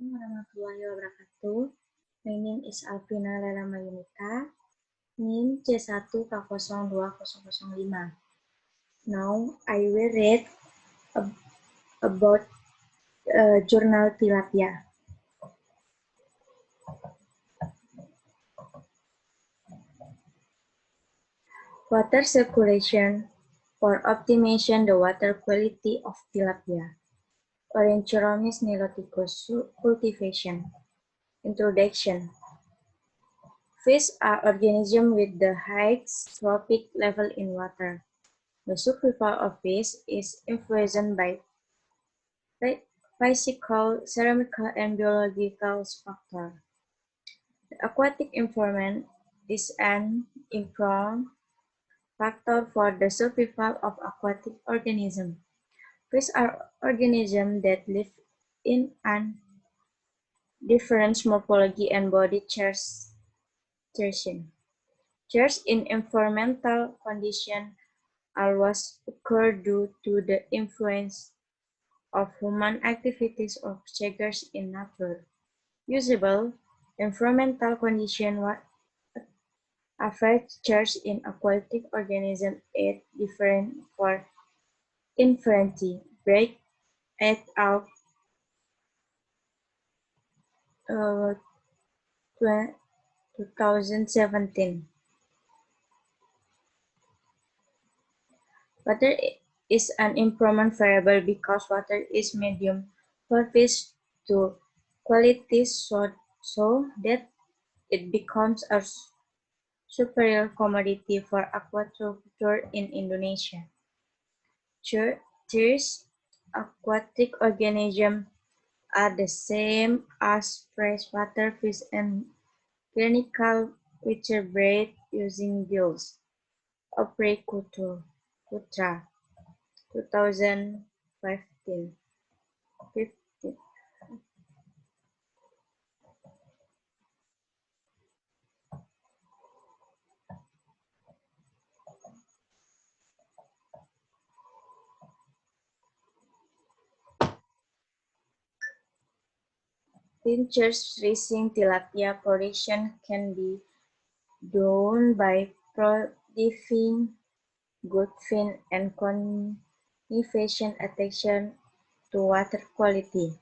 Assalamualaikum warahmatullahi wabarakatuh. My name is Alvina Laila Mayunita, NIM C1K020005. Now I will read about journal tilapia. Water circulation for optimization the water quality of tilapia. Orangeromis niloticus cultivation. Introduction. Fish are organisms with the highest trophic level in water. The survival of fish is influenced by physical, ceramical, and biological factors. The aquatic environment is an important factor for the survival of aquatic organisms. Fish are organisms that live in an different morphology and body characteristics. Changes in environmental conditions always occur due to the influence of human activities or changes in nature. Usable environmental conditions affect changes in aquatic organisms at different for infinity. Break et al. 2017. Water is an important variable because water is medium for fish to quality so that it becomes a superior commodity for aquaculture in Indonesia. These aquatic organisms are the same as freshwater fish and clinical vertebrate using gills. Opreculture, Putra, 2015. Tinctures raising tilapia production can be done by providing good fin and conservation attention to water quality.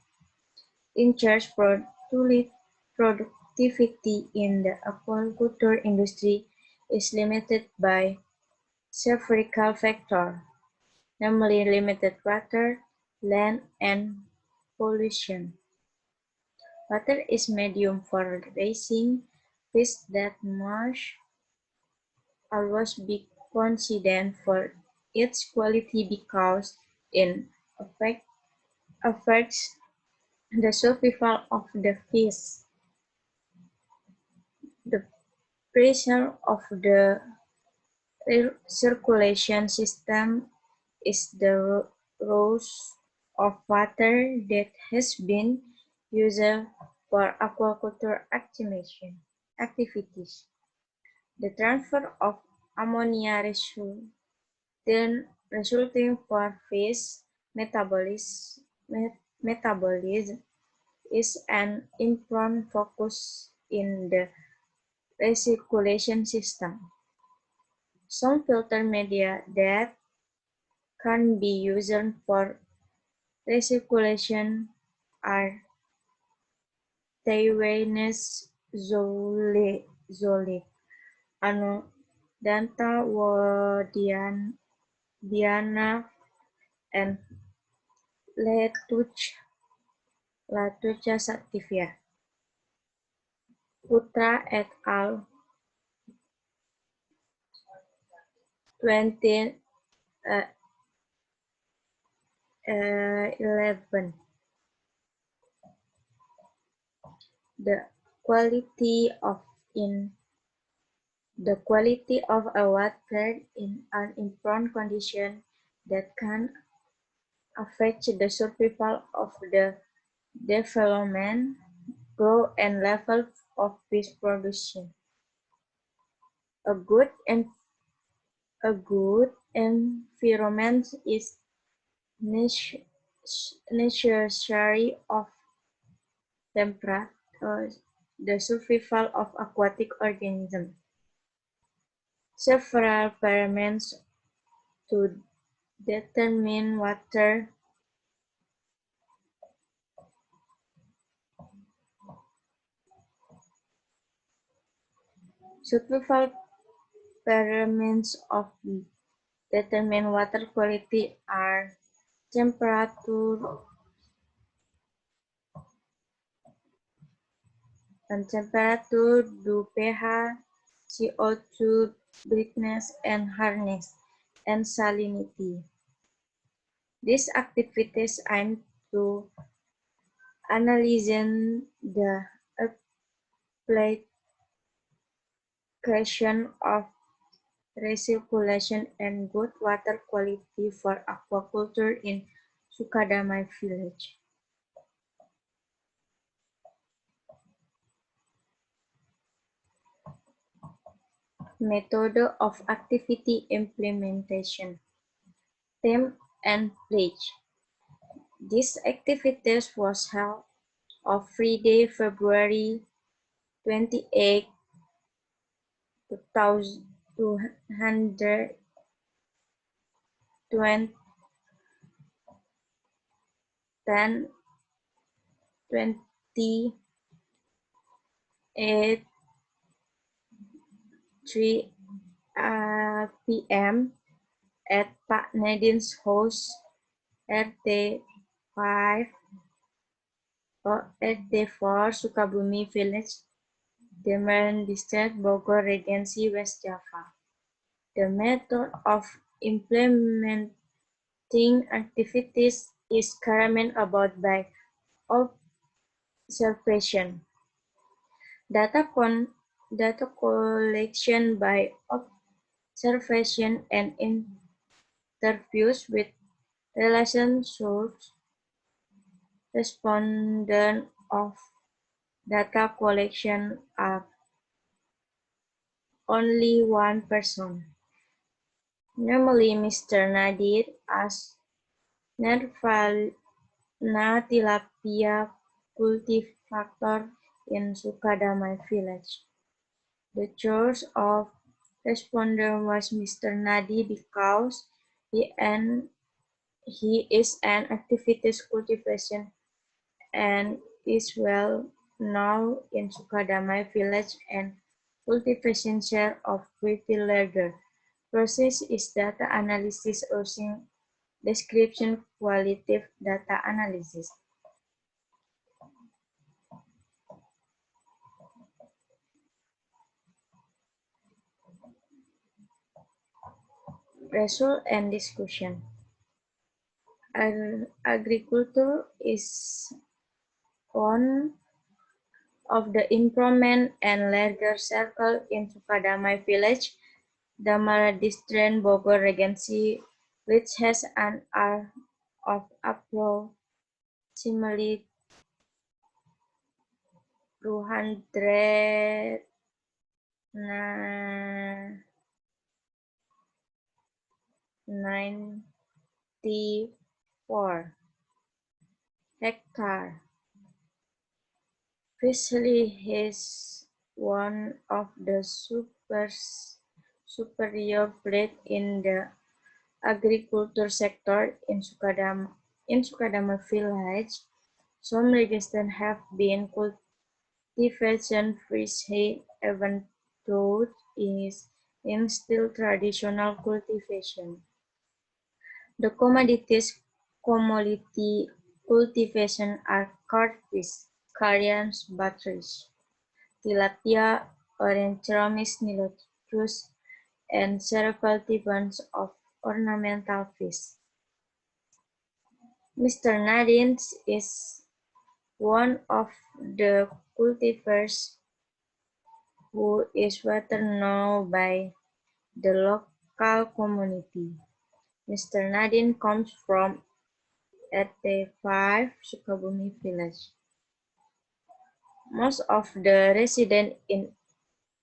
Tinctures productivity in the aquaculture industry is limited by several factors, namely limited water, land, and pollution. Water is medium for raising fish that must always be considered for its quality because it affects the survival of the fish. The pressure of the circulation system is the rose of water that has been used for aquaculture activities. The transfer of ammonia resulting from fish metabolism is an important focus in the recirculation system. Some filter media that can be used for recirculation are Taiwanese zolid, Danta Diana, and Latuccia sativia. Putra et al. 2011. The quality of a water in an important condition that can affect the survival of the development, growth, and level of fish production. A good environment is necessary of temperate, the survival of aquatic organisms. Several parameters to determine water survival parameters of determine water quality are temperature do pH, CO2 brightness and hardness, and salinity. These activities aim to analyzing the application of recirculation and good water quality for aquaculture in Sukadamai village. Method of activity implementation. Theme and pledge. This activities was held on Friday, February 28, 2020 at 3 p.m. at Pak Nadine's house, RT 5 or RT 4 Sukabumi Village, Demaran District, Bogor Regency, West Java. The method of implementing activities is carried about by observation. Data collection by observation and interviews with relation source respondents of data collection are only one person. Normally, Mr. Nadir as Nervalna tilapia cultivator in Sukadamai village. The choice of responder was Mr. Nadi because he is an activist cultivation and is well known in Sukadamai village and cultivation share of pretty larger. Process is data analysis using description qualitative data analysis. Result and discussion. Agriculture is one of the improvement and larger circle in Sukadamai village, Damara district, Bogor Regency, which has an area of approximately 294 hectares. Visually, is one of the superior players in the agriculture sector in Sukadama village. Some regions have been cultivation free, even though it is still traditional cultivation. The commodity cultivation are codfish, Carians batteries, tilapia, Orangeromis nilotrus, and several types of ornamental fish. Mr. Nadines is one of the cultivars who is better known by the local community. Mr. Nadine comes from RT 5 Sukabumi village. Most of the residents in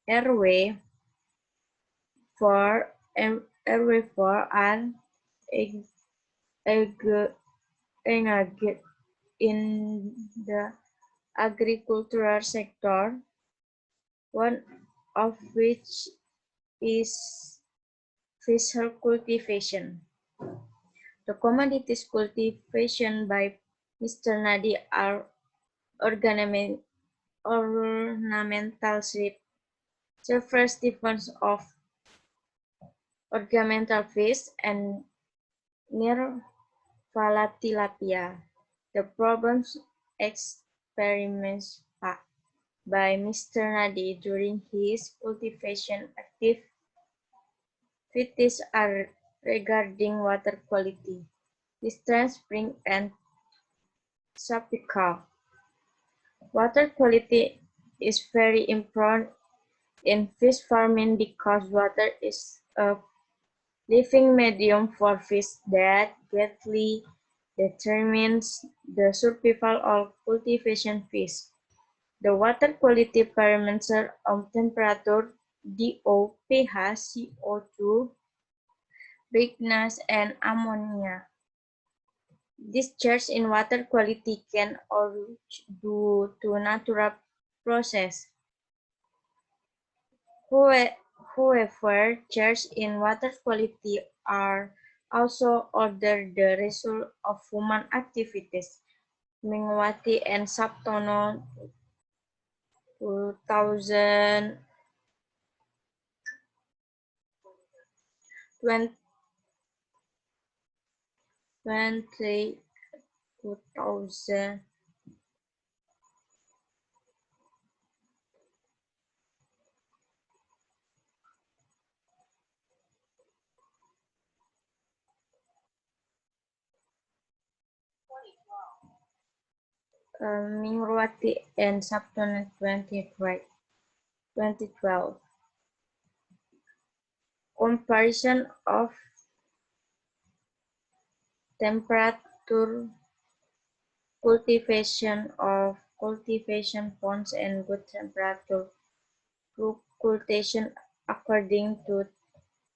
RW 4 are engaged in the agricultural sector, one of which is fish cultivation. The commodities cultivation by Mr. Nadi are ornamental sheep, several types of ornamental fish, and near tilapia. The problems experiments by Mr. Nadi during his cultivation activities are regarding water quality, distance, spring, and sapical. Water quality is very important in fish farming because water is a living medium for fish that greatly determines the survival of cultivation fish. The water quality parameters of temperature, DO, pH, CO2, brightness, and ammonia. This change in water quality can occur due to natural process. However, changes in water quality are also ordered the result of human activities. Mingwati and Saptono 2020 2000 Mingwati and Saptono 2012 comparison of temperature cultivation ponds and good temperature cultivation according to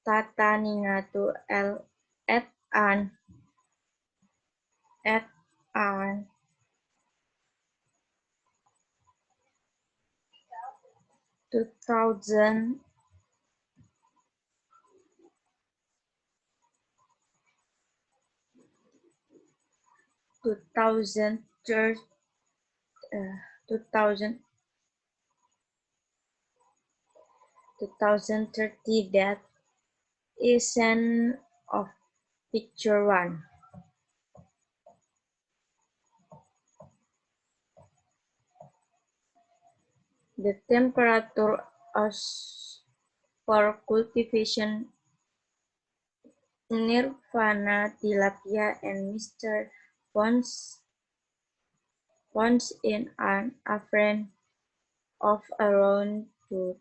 Tata Ningatu et an. at an 2000 2030 2000 2030 that is an of picture one. The temperature as for cultivation Nirvana tilapia and Mr. Ponds in an average of around to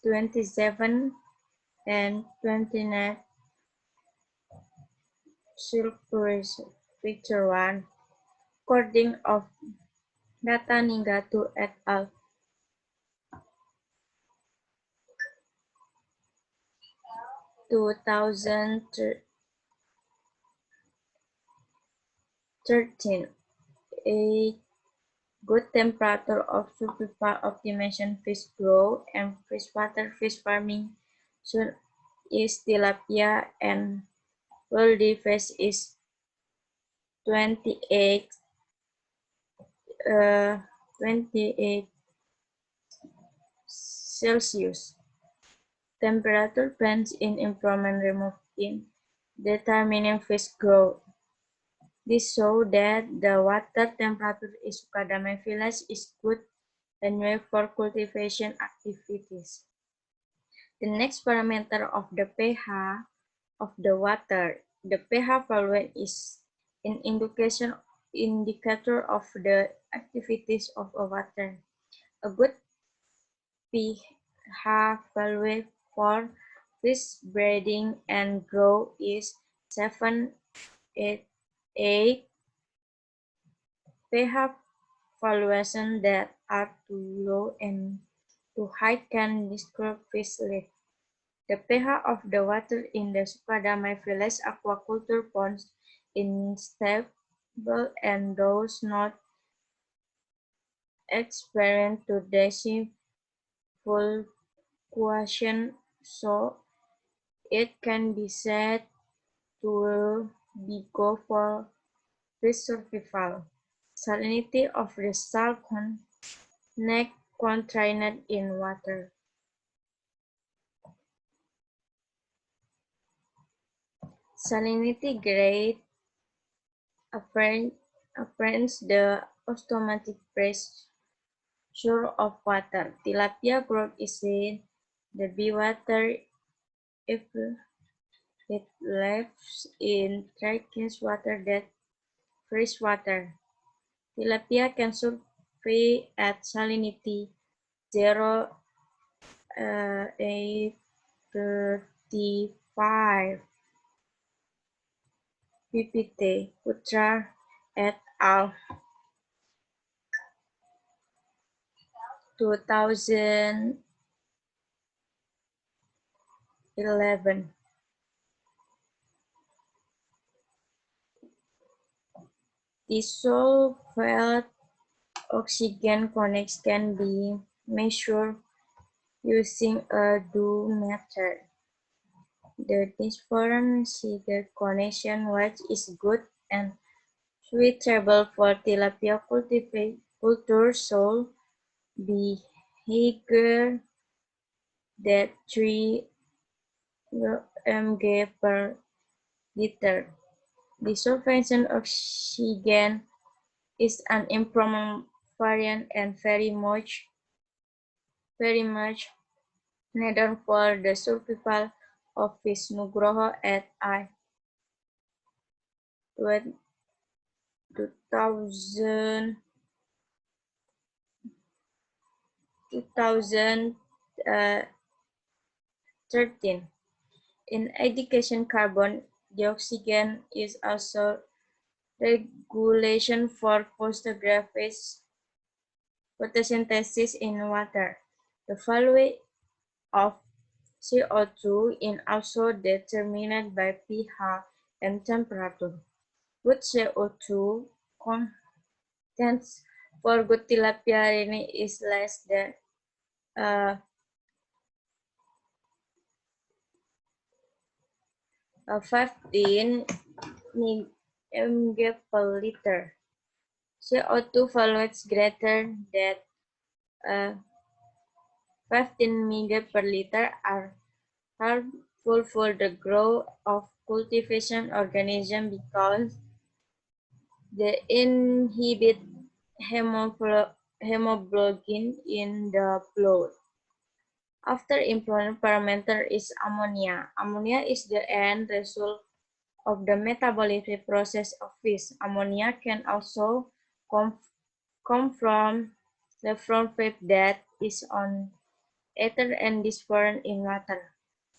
27 and 29 sulfurous picture one, according of data Ningatu et al. 2013. A good temperature of survival optimization fish grow and freshwater fish farming soon is tilapia and worldly fish is 28 28 Celsius. Temperature plants in improvement removed in determining fish growth. This shows that the water temperature in Sukadame village is good anyway for cultivation activities. The next parameter of the pH of the water. The pH value is an indicator of the activities of a water. A good pH value for fish breeding and growth is 7, 8, 8. pH valuations that are too low and too high can disturb fish life. The pH of the water in the Sukadame village aquaculture ponds in step and those not experienced to deceive full quotient, so it can be said to be go for resurvival. Salinity of the salt contained in water. Salinity grade appears the osmotic pressure of water. Tilapia growth is in the be water if it lives in treacherous water that fresh water. Tilapia can survive at salinity 0.835 ppt. Putra et al. 2011. Dissolved oxygen connects can be measured using a dosimeter. The differential connection which is good and suitable for tilapia culture should be higher than 3 mg per liter. Dissolved oxygen is an improvement variant and very much needed for the survival of fish. Nugroho et al. 2013. In education, carbon dioxide is also regulation for photosynthesis in water. The value of CO2 is also determined by pH and temperature. Good CO2 contents for good tilapia rini is less than 15 mg per liter. CO2 values greater than 15 mg per liter are harmful for the growth of cultivation organisms because they inhibit hemoglobin in the blood. After important parameter is ammonia. Ammonia is the end result of the metabolic process of fish. Ammonia can also come from the fat that is on ether and dispersed in water.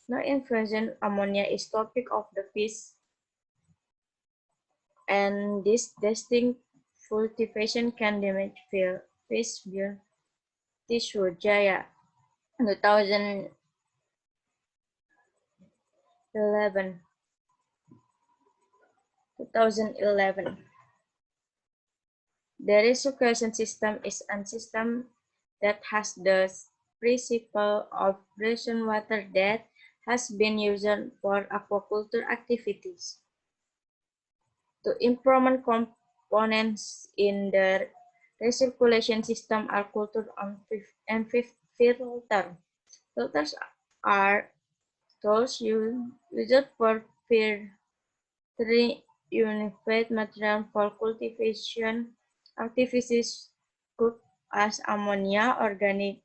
No infusion ammonia is topic of the fish, and this distinct cultivation can damage fish tissue. Jaya, 2011. 2011. The recirculation system is a system that has the principle of drinking water that has been used for aquaculture activities. The improvement components in the recirculation system are culture and filter. Filters are tools used for filtering unified material for cultivation activities such as ammonia, organic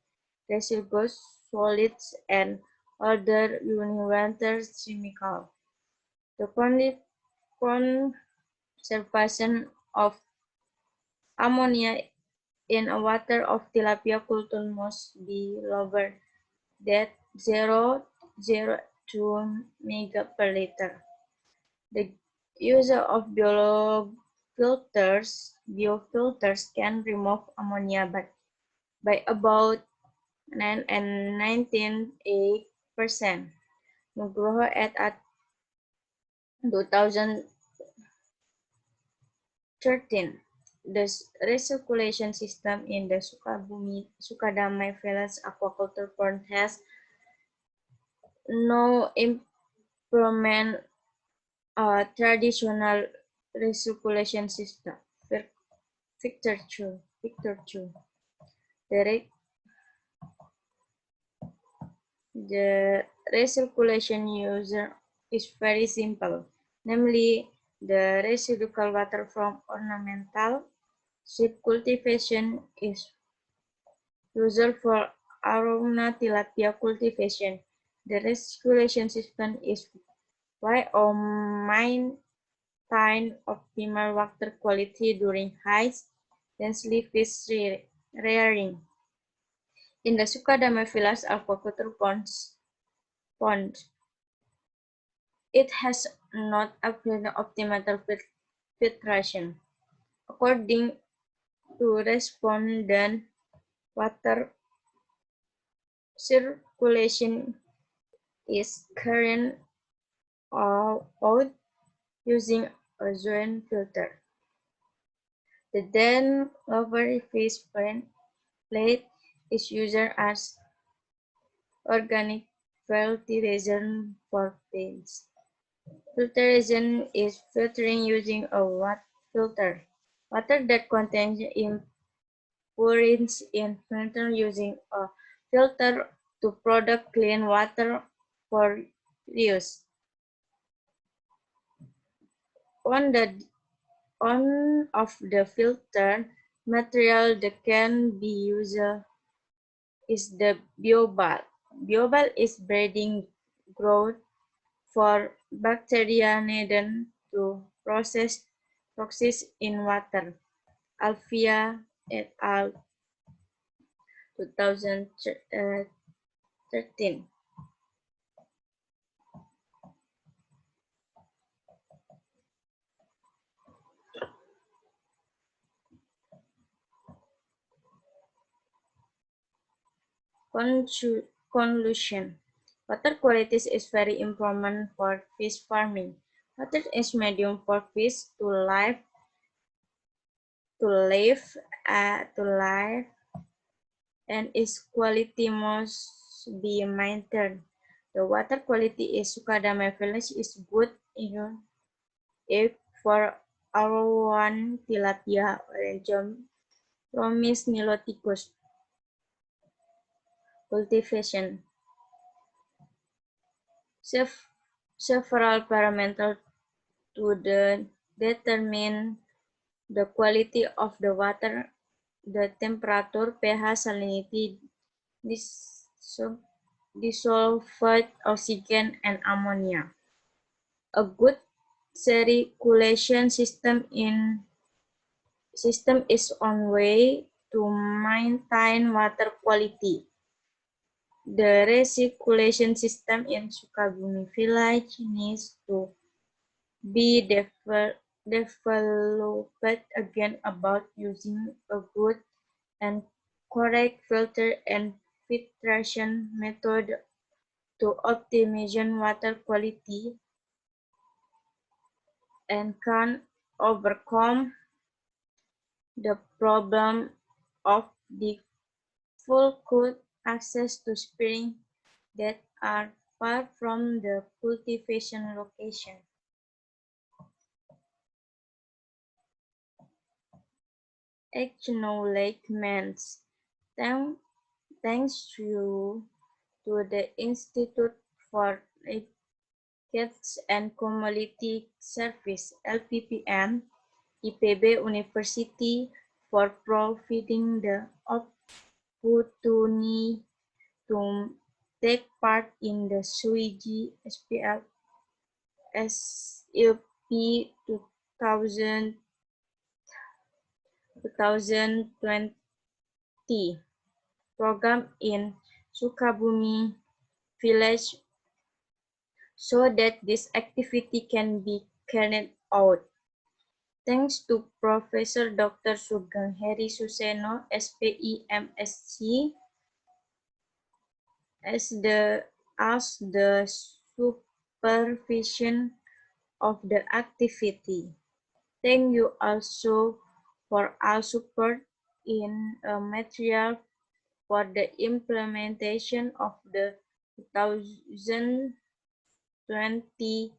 residues, solids, and other universal chemicals. The conservation of ammonia in a water of tilapia culture must be lower than 0.02 mg per liter. The use of biofilters can remove ammonia by about 9 and 19.8%. Nugroho et al. 2000 13. The recirculation system in the Sukadamai Village aquaculture pond has no improvement traditional recirculation system. Victor 2. The, the recirculation user is very simple, namely the residual water from ornamental sheep cultivation is used for aruna tilapia cultivation. The recirculation system is why or maintain optimal water quality during high density fish rearing. In the Sukadama Village aquaculture pond, it has not obtained optimal filtration. According to respondent, water circulation is carried out using a joint filter. The then lower fish plate is used as organic filtration for paints. Filtration is filtering using a water filter. Water that contains impurities in filter using a filter to produce clean water for use. One of the filtered material that can be used is the biobal. Biobal is breeding growth for bacteria needed to process toxins in water. Alfia et al. 2013. Conclusion. Water quality is very important for fish farming. Water is medium for fish to live, and its quality must be maintained. The water quality in Sukadama Village is good if for Arowan tilapia or Promis niloticus cultivation. Several parameters to determine the quality of the water, the temperature, pH, salinity, dissolved oxygen, and ammonia. A good circulation system is on way to maintain water quality. The recirculation system in Sukabumi Village needs to be developed again about using a good and correct filter and filtration method to optimize water quality and can overcome the problem of difficult access to springs that are far from the cultivation location. Acknowledgements. Thanks to the Institute for Kids and Community Service (LPPN), IPB University for providing the opportunity to take part in the SWIGI SPL SLP 2020 program in Sukabumi Village so that this activity can be carried out. Thanks to Professor Dr. Sugeng Heri Suseno, SPI MSc, as the supervision of the activity. Thank you also for all support in material for the implementation of the 2020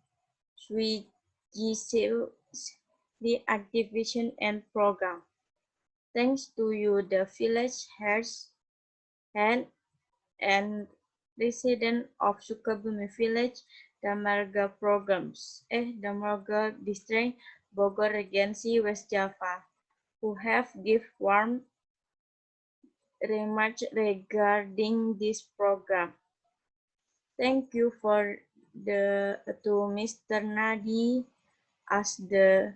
the activation and program. Thanks to you, the village has had and resident of Sukabumi Village, Damarga programs, Damarga District, Bogor Regency, West Java, who have give warm remarks regarding this program. Thank you for to Mr. Nadi as the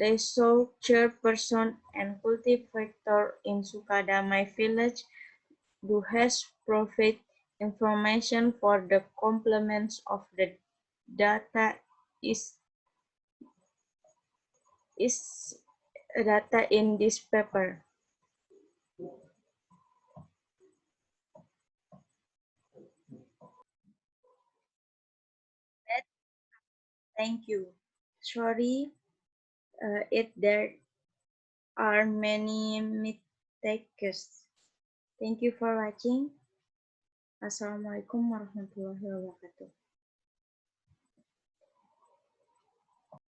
research chairperson and cultivator in Sukadamai village who has provided information for the complements of the data is data in this paper. Thank you. Sorry, if there are many mistakes. Thank you for watching. Assalamualaikum warahmatullahi wabarakatuh.